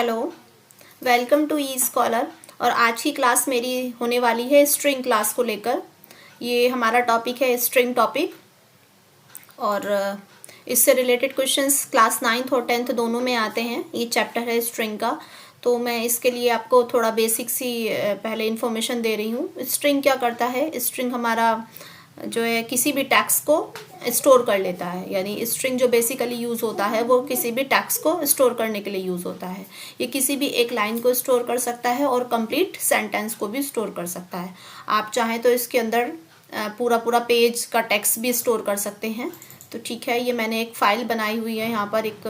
Hello, welcome to E scholar. और आज की क्लास मेरी होने वाली है स्ट्रिंग क्लास को लेकर। ये हमारा टॉपिक है स्ट्रिंग टॉपिक और इससे रिलेटेड क्वेश्चंस क्लास 9th और 10th दोनों में आते हैं। ये चैप्टर है स्ट्रिंग का, तो मैं इसके लिए आपको थोड़ा बेसिक सी पहले इन्फॉर्मेशन दे रही हूँ। स्ट्रिंग क्या करता है? स्ट्रिंग हमारा जो है किसी भी टैक्स को स्टोर कर लेता है। यानी स्ट्रिंग जो बेसिकली यूज़ होता है वो किसी भी टैक्स को स्टोर करने के लिए यूज़ होता है। ये किसी भी एक लाइन को स्टोर कर सकता है और कंप्लीट सेंटेंस को भी स्टोर कर सकता है। आप चाहें तो इसके अंदर पूरा पूरा पेज का टेक्स्ट भी स्टोर कर सकते हैं। तो ठीक है, ये मैंने एक फ़ाइल बनाई हुई है, यहाँ पर एक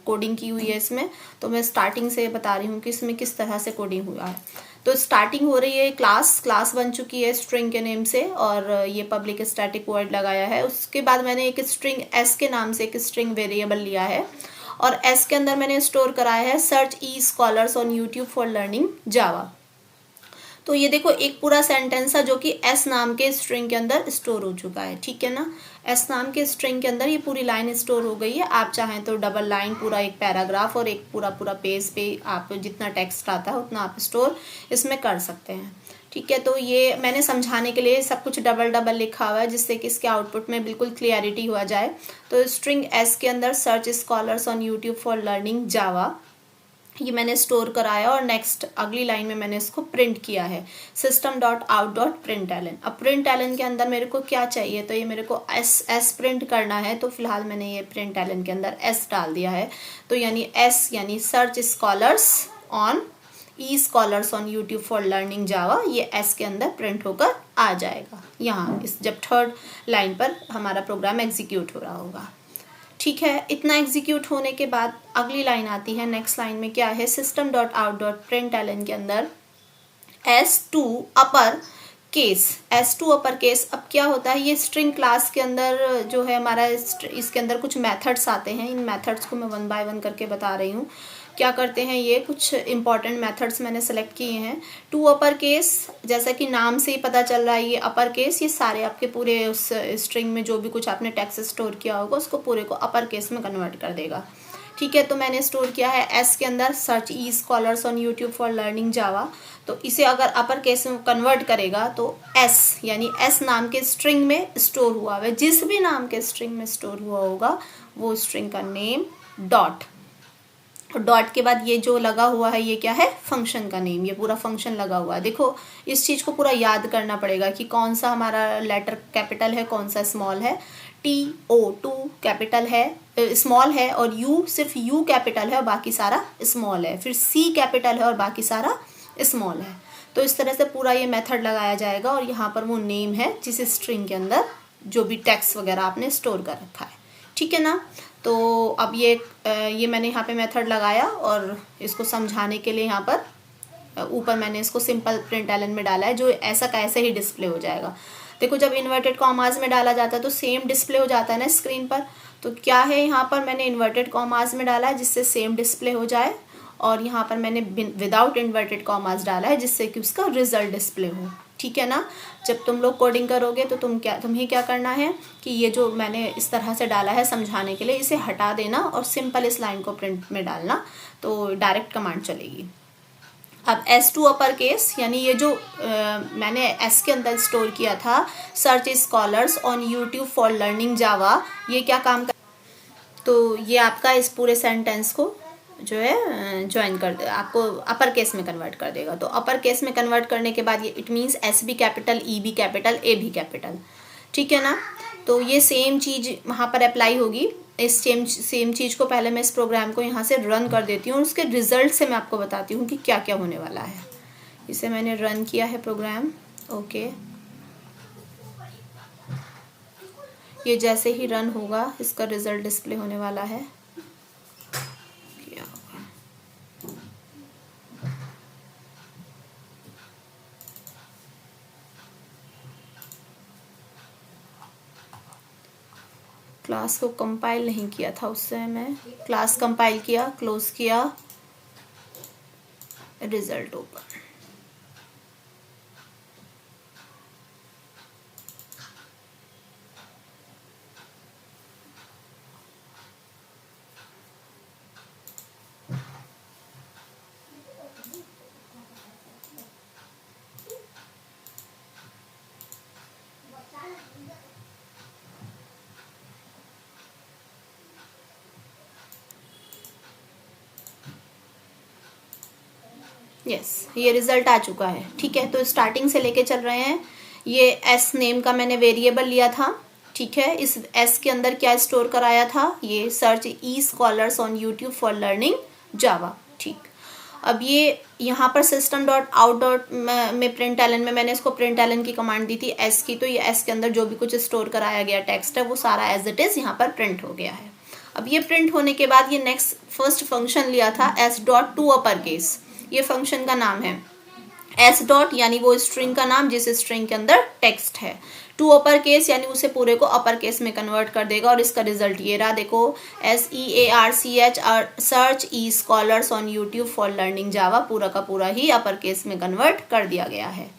कोडिंग की हुई है इसमें। तो मैं स्टार्टिंग से बता रही हूँ कि इसमें किस तरह से कोडिंग हुआ है। तो स्टार्टिंग हो रही है क्लास बन चुकी है स्ट्रिंग के नेम से, और ये पब्लिक स्टैटिक वर्ड लगाया है। उसके बाद मैंने एक स्ट्रिंग एस के नाम से एक स्ट्रिंग वेरिएबल लिया है, और एस के अंदर मैंने स्टोर कराया है search e scholars on YouTube for learning Java. तो ये देखो एक पूरा सेंटेंस है जो कि एस नाम के स्ट्रिंग के अंदर स्टोर हो चुका है। ठीक है ना, एस नाम के स्ट्रिंग के अंदर ये पूरी लाइन स्टोर हो गई है। आप चाहें तो डबल लाइन, पूरा एक पैराग्राफ और एक पूरा पूरा पेज पे आप जितना टेक्स्ट आता है उतना आप स्टोर इसमें कर सकते हैं। ठीक है, तो ये मैंने समझाने के लिए सब कुछ डबल डबल लिखा हुआ है जिससे कि इसके आउटपुट में बिल्कुल क्लियरिटी हो जाए। तो स्ट्रिंग एस के अंदर search scholars on YouTube for learning Java ये मैंने स्टोर कराया, और नेक्स्ट अगली लाइन में मैंने इसको प्रिंट किया है system dot out dot println. अब प्रिंट एलन के अंदर मेरे को क्या चाहिए, तो ये मेरे को एस प्रिंट करना है। तो फिलहाल मैंने ये प्रिंट एलन के अंदर एस डाल दिया है। तो यानी एस यानी search scholars on e scholars on YouTube for learning Java, ये एस के अंदर प्रिंट होकर आ जाएगा यहाँ इस जब थर्ड लाइन पर हमारा प्रोग्राम एग्जीक्यूट हो रहा होगा। ठीक है, इतना एग्जीक्यूट होने के बाद अगली लाइन आती है। नेक्स्ट लाइन में क्या है, system dot out dot println के अंदर S2 upper case. S2 upper case. अब क्या होता है, ये स्ट्रिंग क्लास के अंदर जो है हमारा इसके अंदर कुछ मेथड्स आते हैं। इन मेथड्स को मैं वन बाय वन करके बता रही हूँ। क्या करते हैं, ये कुछ इंपॉर्टेंट मेथड्स मैंने सेलेक्ट किए हैं। 2 अपर केस, जैसा कि नाम से ही पता चल रहा है ये अपर केस, ये सारे आपके पूरे उस स्ट्रिंग में जो भी कुछ आपने टेक्स्ट स्टोर किया होगा उसको पूरे को अपर केस में कन्वर्ट कर देगा। ठीक है, तो मैंने स्टोर किया है एस के अंदर search e scholars on YouTube for learning Java. तो इसे अगर अपर केस में कन्वर्ट करेगा तो एस यानी एस नाम के स्ट्रिंग में स्टोर हुआ है, जिस भी नाम के स्ट्रिंग में स्टोर हुआ होगा वो स्ट्रिंग का नेम डॉट, डॉट के बाद ये जो लगा हुआ है ये क्या है, फंक्शन का नेम। ये पूरा फंक्शन लगा हुआ है। देखो इस चीज़ को पूरा याद करना पड़ेगा कि कौन सा हमारा लेटर कैपिटल है, कौन सा स्मॉल है। TO2 कैपिटल है, स्मॉल है, और U सिर्फ U कैपिटल है और बाकी सारा स्मॉल है। फिर C कैपिटल है और बाकी सारा स्मॉल है। तो इस तरह से पूरा ये मेथड लगाया जाएगा, और यहाँ पर वो नेम है जिस स्ट्रिंग के अंदर जो भी टेक्स्ट वगैरह आपने स्टोर कर रखा है। ठीक है ना, तो अब ये मैंने यहाँ पे मेथड लगाया, और इसको समझाने के लिए यहाँ पर ऊपर मैंने इसको सिंपल प्रिंट एलन में डाला है, जो ऐसा कैसे ही डिस्प्ले हो जाएगा। देखो जब इन्वर्टेड कॉमास में डाला जाता है तो सेम डिस्प्ले हो जाता है ना स्क्रीन पर। तो क्या है, यहाँ पर मैंने इन्वर्टेड कॉमास में डाला है जिससे सेम डिस्प्ले हो जाए, और यहाँ पर मैंने विदाउट इन्वर्टेड कॉमास डाला है जिससे कि उसका रिजल्ट डिस्प्ले हो। ठीक है ना, जब तुम लोग कोडिंग करोगे तो तुम्हें क्या करना है कि ये जो मैंने इस तरह से डाला है समझाने के लिए, इसे हटा देना और सिंपल इस लाइन को प्रिंट में डालना, तो डायरेक्ट कमांड चलेगी। अब S2 अपर केस यानी ये जो मैंने S के अंदर स्टोर किया था search scholars on YouTube for learning Java, ये क्या काम कर, तो ये आपका इस पूरे सेंटेंस को जो है ज्वाइन कर दे, आपको अपर केस में कन्वर्ट कर देगा। तो अपर केस में कन्वर्ट करने के बाद ये इट मीन्स S भी कैपिटल, E भी कैपिटल, A भी कैपिटल। ठीक है ना, तो ये सेम चीज़ वहाँ पर अप्लाई होगी। इस सेम चीज़ को पहले मैं इस प्रोग्राम को यहाँ से रन कर देती हूँ, और उसके रिजल्ट से मैं आपको बताती हूँ कि क्या क्या होने वाला है। इसे मैंने रन किया है प्रोग्राम। ओके, ये जैसे ही रन होगा इसका रिजल्ट डिस्प्ले होने वाला है। क्लास को कंपाइल नहीं किया था उससे, मैं क्लास कंपाइल किया, क्लोज किया, रिजल्ट ओपन। यस, ये रिजल्ट आ चुका है। ठीक है, तो स्टार्टिंग से लेके चल रहे हैं। ये एस नेम का मैंने वेरिएबल लिया था। ठीक है, इस एस के अंदर क्या स्टोर कराया था, ये search e scholars on YouTube for learning Java. ठीक, अब ये यहाँ पर सिस्टम डॉट आउट डॉट में प्रिंट एलन में मैंने इसको प्रिंट एलन की कमांड दी थी एस की, तो ये एस के अंदर जो भी कुछ स्टोर कराया गया टेक्स्ट है वो सारा एज इट इज यहाँ पर प्रिंट हो गया है। अब ये प्रिंट होने के बाद ये नेक्स्ट फर्स्ट फंक्शन लिया था S dot to upper case, ये फंक्शन का नाम है। एस डॉट यानी वो स्ट्रिंग का नाम जिस स्ट्रिंग के अंदर टेक्स्ट है, टू अपर केस यानी उसे पूरे को अपर केस में कन्वर्ट कर देगा, और इसका रिजल्ट ये रहा, देखो SEARCH search e scholars on YouTube for learning Java, पूरा का पूरा ही अपर केस में कन्वर्ट कर दिया गया है।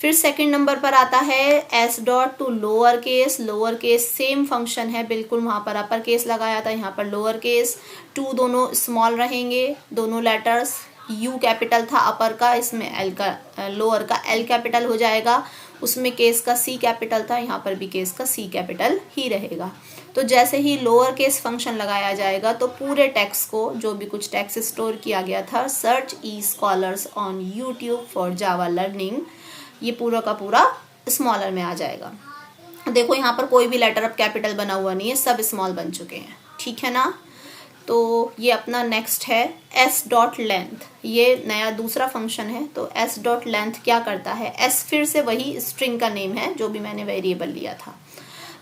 फिर सेकंड नंबर पर आता है s dot to lower case same function है बिल्कुल, वहाँ पर अपर केस लगाया था, यहाँ पर लोअर केस, टू दोनों स्मॉल रहेंगे, दोनों लेटर्स, यू कैपिटल था अपर का, इसमें एल का लोअर का एल कैपिटल हो जाएगा, उसमें केस का सी कैपिटल था, यहाँ पर भी केस का सी कैपिटल ही रहेगा। तो जैसे ही लोअर केस फंक्शन लगाया जाएगा तो पूरे टेक्स्ट को, जो भी कुछ टेक्स्ट स्टोर किया गया था search e scholars on YouTube for Java learning, ये पूरा का पूरा स्मॉलर में आ जाएगा। देखो यहाँ पर कोई भी लेटर अब कैपिटल बना हुआ नहीं है, सब स्मॉल बन चुके हैं। ठीक है ना, तो ये अपना नेक्स्ट है एस डॉट लेंथ, ये नया दूसरा फंक्शन है। तो एस डॉट लेंथ क्या करता है, एस फिर से वही स्ट्रिंग का नेम है जो भी मैंने वेरिएबल लिया था।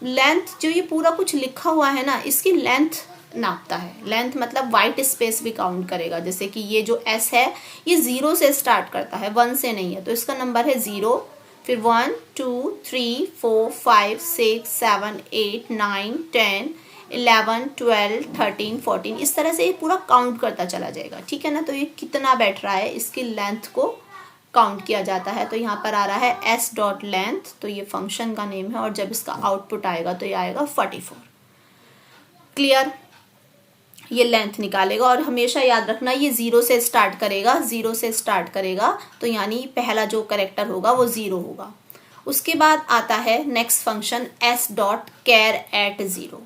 लेंथ जो ये पूरा कुछ लिखा हुआ है ना, इसकी लेंथ नापता है। लेंथ मतलब वाइट स्पेस भी काउंट करेगा, जैसे कि ये जो एस है ये 0 से स्टार्ट करता है, 1 से नहीं है, तो इसका नंबर है 0, फिर 1 2 3 4 5 6 7 8 9 10 11 12 13 14, इस तरह से ये पूरा काउंट करता चला जाएगा। ठीक है ना, तो ये कितना बैठ रहा है इसकी लेंथ को काउंट किया जाता है। तो यहाँ पर आ रहा है एस डॉट लेंथ, तो ये फंक्शन का नेम है, और जब इसका आउटपुट आएगा तो ये आएगा 44। क्लियर, ये लेंथ निकालेगा, और हमेशा याद रखना ये 0 से स्टार्ट करेगा, 0 से स्टार्ट करेगा, तो यानी पहला जो करेक्टर होगा वो 0 होगा। उसके बाद आता है next function S dot char at 0।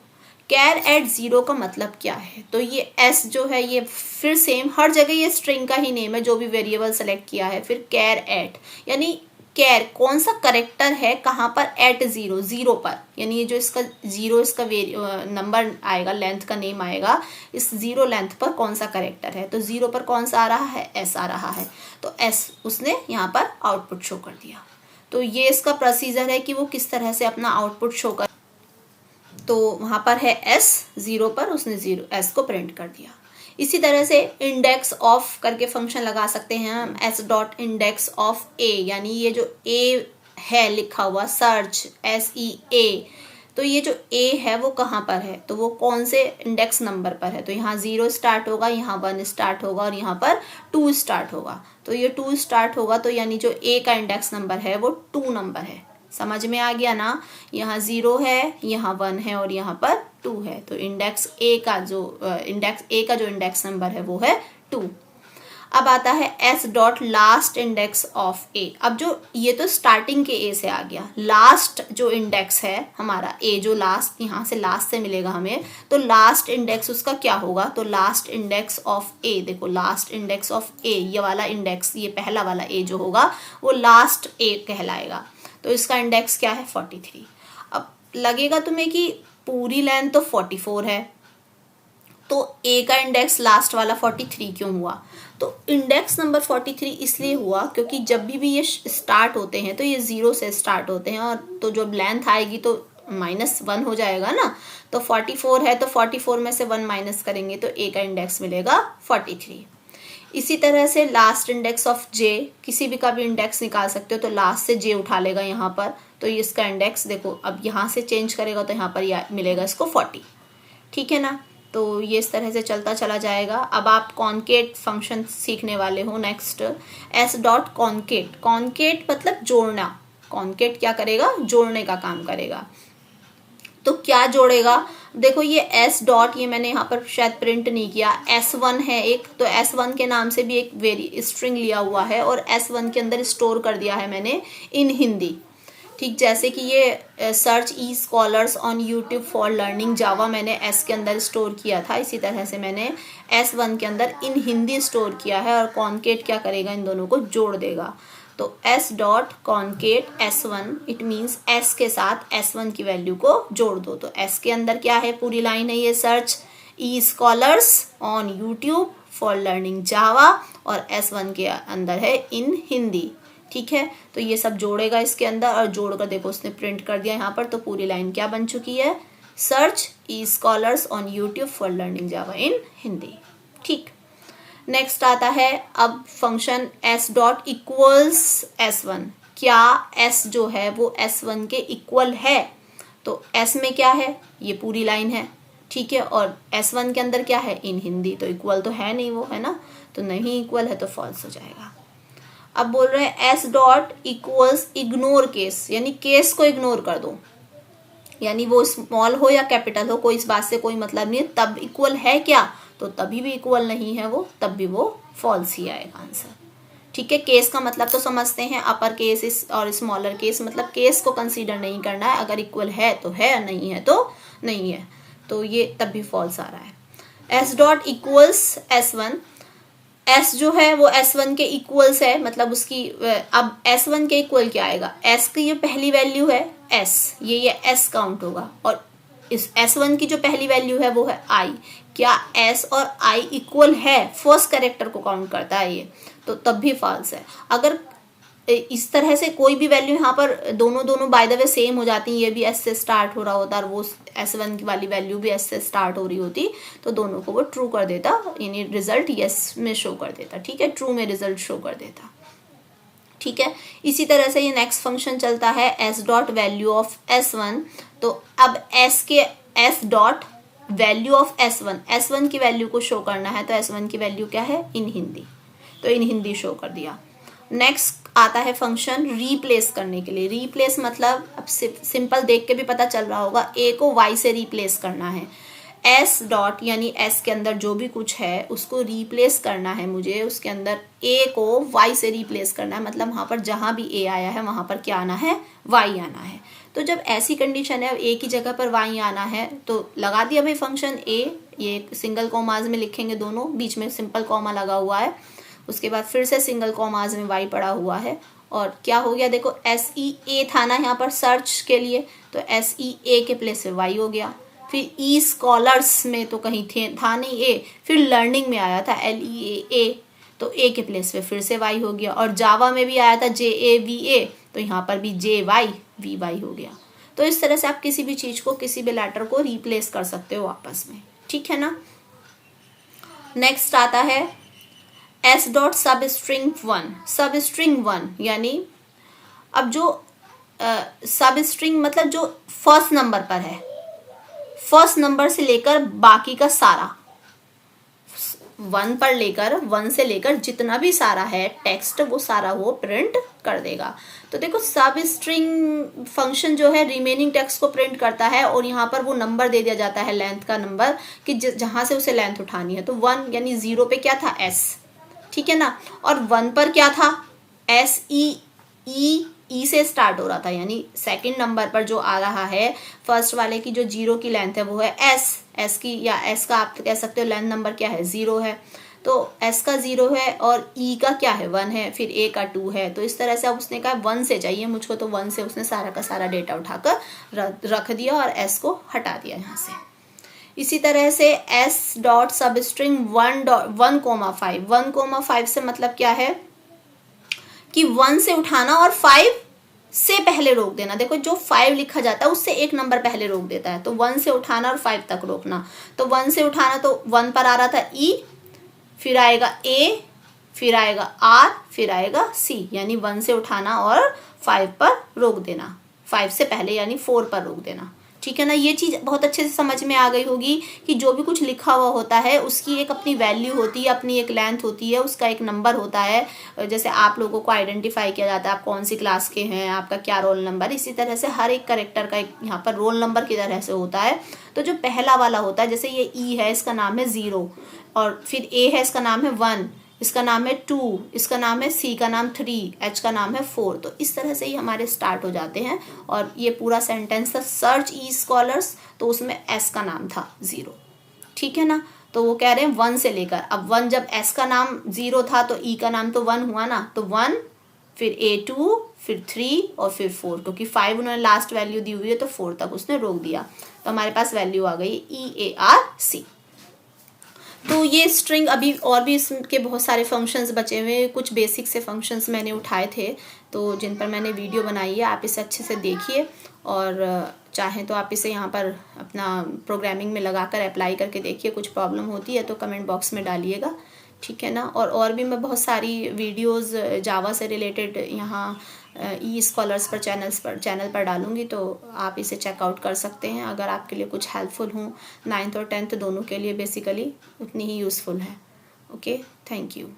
Char at 0 का मतलब क्या है, तो ये एस जो है ये फिर सेम हर जगह ये स्ट्रिंग का ही नेम है जो भी वेरिएबल सेलेक्ट किया है। फिर कैर एट यानी कैर कौन सा करेक्टर है कहाँ पर, एट 0 0 पर, यानी ये जो इसका 0 इसका नंबर आएगा, लेंथ का नेम आएगा, इस 0 लेंथ पर कौन सा करेक्टर है, तो 0 पर कौन सा आ रहा है, एस आ रहा है, तो एस उसने यहाँ पर आउटपुट शो कर दिया। तो ये इसका प्रोसीजर है कि वो किस तरह से अपना आउटपुट शो कर, तो वहाँ पर है एस 0 पर उसने 0 एस को प्रिंट कर दिया। इसी तरह से इंडेक्स ऑफ करके फंक्शन लगा सकते हैं हम, एस डॉट इंडेक्स ऑफ ए, यानी ये जो ए है लिखा हुआ सर्च SEA, तो ये जो ए है वो कहाँ पर है, तो वो कौन से इंडेक्स नंबर पर है, तो यहाँ 0 स्टार्ट होगा, यहाँ 1 स्टार्ट होगा, और यहाँ पर 2 स्टार्ट होगा। तो ये 2 स्टार्ट होगा, तो यानी जो ए का इंडेक्स नंबर है वो 2 नंबर है। समझ में आ गया ना, यहाँ 0 है, यहाँ 1 है, और यहाँ पर 2 है, तो इंडेक्स ए का जो इंडेक्स नंबर है वो है 2। अब आता है s dot last index of a. अब जो ये तो स्टार्टिंग के ए से आ गया, लास्ट जो इंडेक्स है हमारा ए, जो लास्ट यहाँ से लास्ट से मिलेगा हमें, तो लास्ट इंडेक्स उसका क्या होगा, तो लास्ट इंडेक्स ऑफ ए, देखो लास्ट इंडेक्स ऑफ ए, ये वाला इंडेक्स, ये पहला वाला ए जो होगा वो लास्ट ए कहलाएगा। तो इसका इंडेक्स क्या है 43। अब लगेगा तुम्हें कि पूरी लेंथ तो 44 है, तो ए का इंडेक्स लास्ट वाला 43 क्यों हुआ, तो इंडेक्स नंबर 43 इसलिए हुआ क्योंकि जब भी ये स्टार्ट होते हैं तो ये 0 से स्टार्ट होते हैं, और तो जब लेंथ आएगी तो -1 हो जाएगा ना, तो 44 है तो 44 में से 1 माइनस करेंगे तो ए का इंडेक्स मिलेगा 43। इसी तरह से लास्ट इंडेक्स ऑफ जे, किसी भी का भी इंडेक्स निकाल सकते हो, तो लास्ट से जे उठा लेगा यहाँ पर, तो इसका इंडेक्स देखो अब यहाँ से चेंज करेगा तो यहाँ पर मिलेगा इसको 40। ठीक है ना, तो ये इस तरह से चलता चला जाएगा। अब आप कॉन्केट फंक्शन सीखने वाले हो next, S dot concat. Concat मतलब जोड़ना, कॉन्केट क्या करेगा, जोड़ने का काम करेगा। तो क्या जोड़ेगा, देखो ये एस डॉट, ये मैंने यहाँ पर शायद प्रिंट नहीं किया, S1 है एक, तो S1 के नाम से भी एक स्ट्रिंग लिया हुआ है और S1 के अंदर स्टोर कर दिया है मैंने इन हिंदी। ठीक, जैसे कि ये search e scholars on YouTube for learning Java मैंने एस के अंदर स्टोर किया था, इसी तरह से मैंने S1 के अंदर इन हिंदी स्टोर किया है, और कॉन्केट क्या करेगा, इन दोनों को जोड़ देगा। तो s dot concat S1, it means s के साथ S1 की वैल्यू को जोड़ दो। तो s के अंदर क्या है, पूरी लाइन है ये, search e scholars on YouTube for learning Java, और S1 के अंदर है इन हिंदी। ठीक है, तो ये सब जोड़ेगा इसके अंदर, और जोड़कर देखो उसने प्रिंट कर दिया यहाँ पर, तो पूरी लाइन क्या बन चुकी है, search e scholars on YouTube for learning Java in Hindi. ठीक, नेक्स्ट आता है अब function s dot equals S1। क्या s जो है वो S1 के इक्वल है? तो s में क्या है, ये पूरी लाइन है, ठीक है, और S1 के अंदर क्या है, इन हिंदी, तो इक्वल तो है नहीं वो, है ना, तो नहीं इक्वल है तो फॉल्स हो जाएगा। अब बोल रहे हैं s dot equals ignore case, यानी केस को इग्नोर कर दो, यानी वो स्मॉल हो या कैपिटल हो, कोई इस बात से कोई मतलब नहीं है, तब इक्वल है क्या, तो तभी भी इक्वल नहीं है वो, तब भी वो फॉल्स ही आएगा आंसर। ठीक है, केस का मतलब तो समझते हैं, अपर केस और स्मॉलर केस, मतलब केस को कंसीडर नहीं करना है, अगर इक्वल है तो है, नहीं है तो नहीं है, तो ये तब भी फॉल्स आ रहा है। s dot equals S1, s जो है वो S1 के इक्वल्स है, मतलब उसकी, अब S1 के इक्वल क्या आएगा, s की जो पहली वैल्यू है s, ये s काउंट होगा, और इस S1 की जो पहली वैल्यू है वो है i। क्या s और i इक्वल है, फर्स्ट कैरेक्टर को काउंट करता है ये, तो तब भी फॉल्स है। अगर इस तरह से कोई भी वैल्यू यहाँ पर दोनों बाय द वे सेम हो जाती हैं, ये भी s से स्टार्ट हो रहा होता और वो S1 की वाली वैल्यू भी s से स्टार्ट हो रही होती, तो दोनों को वो ट्रू कर देता, यानी रिजल्ट यस में शो कर देता। ठीक है, ट्रू में रिजल्ट शो कर देता। ठीक है, इसी तरह से ये नेक्स्ट फंक्शन चलता है s dot value of S1। तो अब s के s dot value of S1 की वैल्यू को शो करना है, तो S1 की वैल्यू क्या है, इन हिंदी, तो इन हिंदी शो कर दिया। नेक्स्ट आता है फंक्शन रीप्लेस करने के लिए। रीप्लेस मतलब अब सिंपल देख के भी पता चल रहा होगा, a को y से रीप्लेस करना है। s डॉट यानी s के अंदर जो भी कुछ है उसको रीप्लेस करना है मुझे, उसके अंदर a को y से रीप्लेस करना है, मतलब वहाँ पर जहाँ भी a आया है वहाँ पर क्या आना है, y आना है। तो जब ऐसी कंडीशन है, अब a की जगह पर y आना है, तो लगा दिया भाई फंक्शन a, ये सिंगल कॉमाज में लिखेंगे दोनों, बीच में सिंपल कॉमा लगा हुआ है, उसके बाद फिर से सिंगल कॉमाज में y पड़ा हुआ है, और क्या हो गया देखो, SEA था ना यहाँ पर सर्च के लिए, तो SEA के प्लेस पे y हो गया। फिर ई स्कॉलर्स में तो कहीं था नहीं a, फिर लर्निंग में आया था LEAA, तो a के प्लेस पे फिर से y हो गया, और जावा में भी आया था JAVA, तो यहाँ पर भी JYVY हो गया। तो इस तरह से आप किसी भी चीज़ को, किसी भी लेटर को रिप्लेस कर सकते हो आपस में। ठीक है ना। नेक्स्ट आता है s डॉट सब स्ट्रिंग 1, यानी अब जो सब स्ट्रिंग मतलब जो फर्स्ट नंबर पर है, फर्स्ट नंबर से लेकर बाकी का सारा, 1 से लेकर जितना भी सारा है टेक्स्ट, वो सारा वो प्रिंट कर देगा। तो देखो सब स्ट्रिंग फंक्शन जो है रिमेनिंग टेक्स्ट को प्रिंट करता है, और यहाँ पर वो नंबर दे दिया जाता है, लेंथ का नंबर, कि जहाँ से उसे लेंथ उठानी है। तो 1 यानी 0 पे क्या था, s, ठीक है ना, और 1 पर क्या था, SEE से स्टार्ट हो रहा था, यानी सेकंड नंबर पर जो आ रहा है, फर्स्ट वाले की जो 0 की लेंथ है वो है s की, या s का आप कह सकते हो लेंथ नंबर क्या है, 0 है, तो s का 0 है, और e का क्या है, 1 है, फिर a का 2 है। तो इस तरह से अब उसने कहा 1 से चाहिए मुझको, तो 1 से उसने सारा का सारा डेटा उठाकर रख दिया और s को हटा दिया यहाँ से। इसी तरह से s डॉट सब स्ट्रिंग 1,5 से मतलब क्या है कि 1 से उठाना और 5 से पहले रोक देना। देखो जो 5 लिखा जाता है उससे एक नंबर पहले रोक देता है, तो 1 से उठाना और 5 तक रोकना। तो 1 से उठाना, तो 1 पर आ रहा था E, फिर आएगा A, फिर आएगा R, फिर आएगा C, यानी 1 से उठाना और 5 पर रोक देना, 5 से पहले यानी 4 पर रोक देना। ठीक है ना। ये चीज़ बहुत अच्छे से समझ में आ गई होगी कि जो भी कुछ लिखा हुआ होता है उसकी एक अपनी वैल्यू होती है, अपनी एक लेंथ होती है, उसका एक नंबर होता है। जैसे आप लोगों को आइडेंटिफाई किया जाता है आप कौन सी क्लास के हैं, आपका क्या रोल नंबर, इसी तरह से हर एक कैरेक्टर का एक यहाँ पर रोल नंबर की तरह से होता है। तो जो पहला वाला होता है, जैसे ये ई है इसका नाम है 0, और फिर ए है इसका नाम है 1, इसका नाम है 2, इसका नाम है C का नाम 3, H का नाम है 4। तो इस तरह से ही हमारे स्टार्ट हो जाते हैं। और ये पूरा सेंटेंस था सर्च ई स्कॉलर्स, तो उसमें S का नाम था 0, ठीक है ना। तो वो कह रहे हैं 1 से लेकर, अब 1 जब S का नाम 0 था तो E का नाम तो 1 हुआ ना, तो 1 फिर A2 फिर 3 और फिर 4, क्योंकि 5 उन्होंने लास्ट वैल्यू दी हुई है तो 4 तक उसने रोक दिया। तो हमारे पास वैल्यू आ गई EARC। तो ये स्ट्रिंग, अभी और भी इसके बहुत सारे फंक्शंस बचे हुए, कुछ बेसिक से फंक्शंस मैंने उठाए थे तो जिन पर मैंने वीडियो बनाई है, आप इसे अच्छे से देखिए और चाहें तो आप इसे यहाँ पर अपना प्रोग्रामिंग में लगाकर अप्लाई करके देखिए। कुछ प्रॉब्लम होती है तो कमेंट बॉक्स में डालिएगा, ठीक है ना। और भी मैं बहुत सारी वीडियोस जावा से रिलेटेड यहाँ ई स्कॉलर्स पर चैनल पर डालूंगी, तो आप इसे चेकआउट कर सकते हैं अगर आपके लिए कुछ हेल्पफुल हों। 9th और 10th दोनों के लिए बेसिकली उतनी ही यूज़फुल है। Okay, thank you.